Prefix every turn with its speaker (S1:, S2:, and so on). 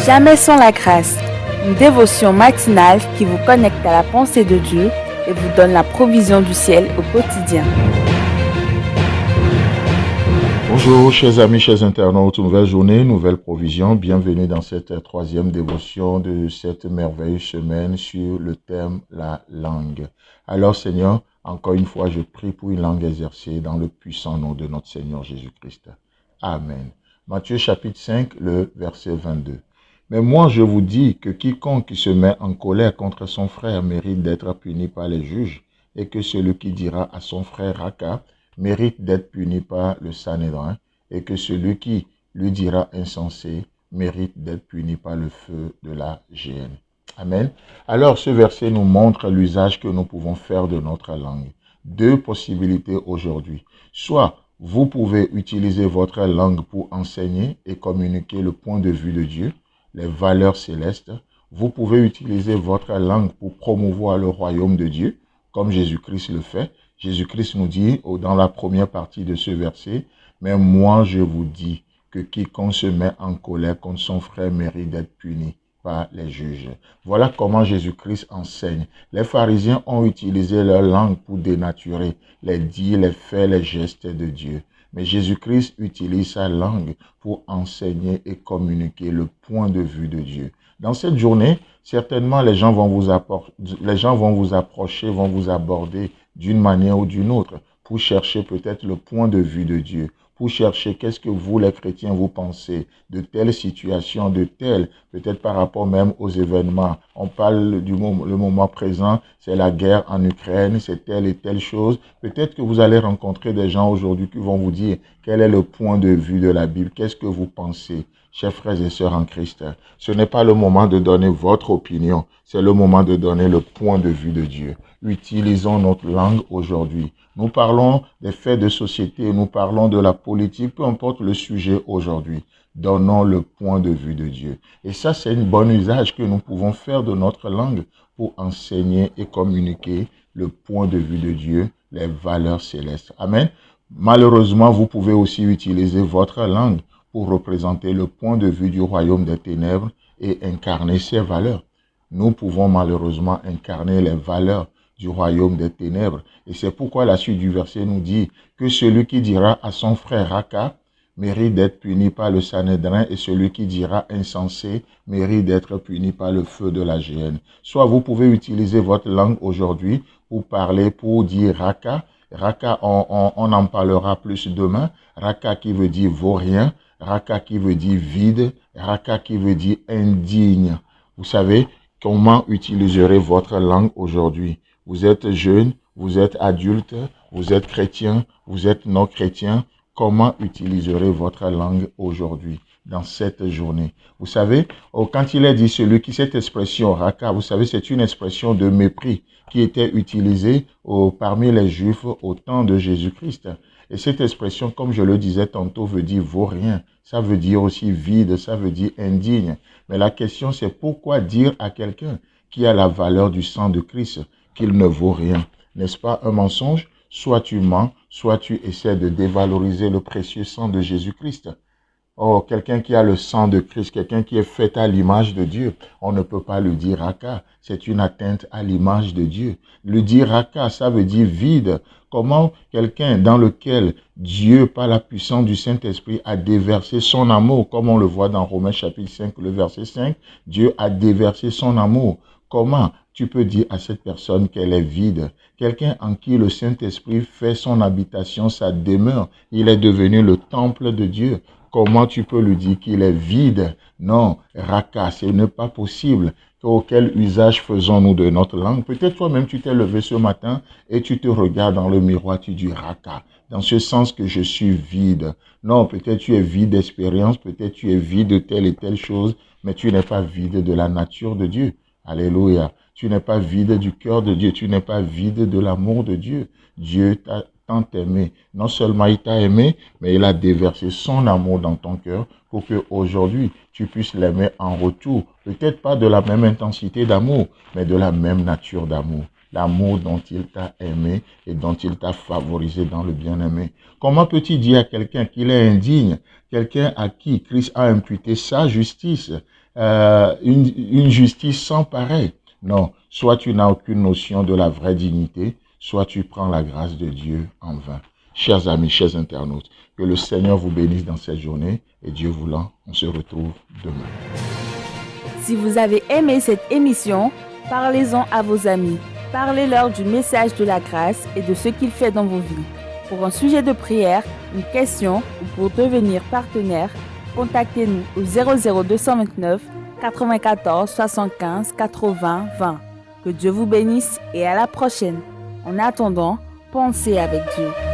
S1: Jamais sans la grâce, une dévotion matinale qui vous connecte à la pensée de Dieu et vous donne la provision du ciel au quotidien.
S2: Bonjour chers amis, chers internautes, nouvelle journée, nouvelle provision. Bienvenue dans cette troisième dévotion de cette merveilleuse semaine sur le thème la langue. Alors Seigneur, encore une fois, je prie pour une langue exercée dans le puissant nom de notre Seigneur Jésus-Christ. Amen. Matthieu chapitre 5, le verset 22. Mais moi je vous dis que quiconque se met en colère contre son frère mérite d'être puni par les juges, et que celui qui dira à son frère Raka mérite d'être puni par le Sanhédrin, et que celui qui lui dira insensé mérite d'être puni par le feu de la géhenne. Amen. Alors ce verset nous montre l'usage que nous pouvons faire de notre langue. Deux possibilités aujourd'hui. Soit vous pouvez utiliser votre langue pour enseigner et communiquer le point de vue de Dieu, les valeurs célestes. Vous pouvez utiliser votre langue pour promouvoir le royaume de Dieu, comme Jésus-Christ le fait. Jésus-Christ nous dit dans la première partie de ce verset, « Mais moi je vous dis que quiconque se met en colère contre son frère mérite d'être puni par les juges. » Voilà comment Jésus-Christ enseigne. Les pharisiens ont utilisé leur langue pour dénaturer les dits, les faits, les gestes de Dieu. Mais Jésus-Christ utilise sa langue pour enseigner et communiquer le point de vue de Dieu. Dans cette journée, certainement les gens vont vous approcher, vont vous aborder d'une manière ou d'une autre pour chercher peut-être le point de vue de Dieu, pour chercher qu'est-ce que vous les chrétiens vous pensez de telle situation, de telle, peut-être par rapport même aux événements. On parle du moment présent, c'est la guerre en Ukraine, c'est telle et telle chose. Peut-être que vous allez rencontrer des gens aujourd'hui qui vont vous dire quel est le point de vue de la Bible, qu'est-ce que vous pensez. Chers frères et sœurs en Christ, ce n'est pas le moment de donner votre opinion, c'est le moment de donner le point de vue de Dieu. Utilisons notre langue aujourd'hui. Nous parlons des faits de société, nous parlons de la politique, peu importe le sujet aujourd'hui. Donnons le point de vue de Dieu. Et ça, c'est un bon usage que nous pouvons faire de notre langue pour enseigner et communiquer le point de vue de Dieu, les valeurs célestes. Amen. Malheureusement, vous pouvez aussi utiliser votre langue pour représenter le point de vue du royaume des ténèbres et incarner ses valeurs. Nous pouvons malheureusement incarner les valeurs du royaume des ténèbres. Et c'est pourquoi la suite du verset nous dit que celui qui dira à son frère Raka mérite d'être puni par le Sanhédrin, et celui qui dira insensé mérite d'être puni par le feu de la géhenne. Soit vous pouvez utiliser votre langue aujourd'hui pour parler, pour dire Raka. Raka, on en parlera plus demain. Raka qui veut dire vaurien. Raka qui veut dire vide, Raka qui veut dire indigne. Vous savez comment utiliserez votre langue aujourd'hui? Vous êtes jeune, vous êtes adulte, vous êtes chrétien, vous êtes non chrétien. Comment utiliserez votre langue aujourd'hui, dans cette journée? Vous savez, quand il est dit celui qui, cette expression Raka, vous savez, c'est une expression de mépris qui était utilisée parmi les Juifs au temps de Jésus-Christ. Et cette expression, comme je le disais tantôt, veut dire vaurien. Ça veut dire aussi vide, ça veut dire indigne. Mais la question, c'est pourquoi dire à quelqu'un qui a la valeur du sang de Christ qu'il ne vaut rien? N'est-ce pas un mensonge? Soit tu mens, soit tu essaies de dévaloriser le précieux sang de Jésus-Christ. Oh, quelqu'un qui a le sang de Christ, quelqu'un qui est fait à l'image de Dieu, on ne peut pas le dire Raka. C'est une atteinte à l'image de Dieu. Le dire Raka, ça veut dire vide. Comment quelqu'un dans lequel Dieu, par la puissance du Saint-Esprit, a déversé son amour, comme on le voit dans Romains chapitre 5, le verset 5, Dieu a déversé son amour. Comment tu peux dire à cette personne qu'elle est vide? Quelqu'un en qui le Saint-Esprit fait son habitation, sa demeure, il est devenu le temple de Dieu. Comment tu peux lui dire qu'il est vide? Non, Raka, ce n'est pas possible. Quel usage faisons-nous de notre langue? Peut-être toi-même tu t'es levé ce matin et tu te regardes dans le miroir, tu dis Raka, dans ce sens que je suis vide. Non, peut-être tu es vide d'expérience, peut-être tu es vide de telle et telle chose, mais tu n'es pas vide de la nature de Dieu. Alléluia. Tu n'es pas vide du cœur de Dieu, tu n'es pas vide de l'amour de Dieu. Dieu t'a tant aimé. Non seulement il t'a aimé, mais il a déversé son amour dans ton cœur pour que aujourd'hui tu puisses l'aimer en retour. Peut-être pas de la même intensité d'amour, mais de la même nature d'amour. L'amour dont il t'a aimé et dont il t'a favorisé dans le bien-aimé. Comment peux-tu dire à quelqu'un qu'il est indigne, quelqu'un à qui Christ a imputé sa justice? une justice sans pareil. Non, soit tu n'as aucune notion de la vraie dignité, soit tu prends la grâce de Dieu en vain. Chers amis, chers internautes, que le Seigneur vous bénisse dans cette journée et Dieu voulant, on se retrouve demain.
S1: Si vous avez aimé cette émission, parlez-en à vos amis. Parlez-leur du message de la grâce et de ce qu'il fait dans vos vies. Pour un sujet de prière, une question ou pour devenir partenaire, contactez-nous au 00229 94 75 80 20. Que Dieu vous bénisse et à la prochaine. En attendant, pensez avec Dieu.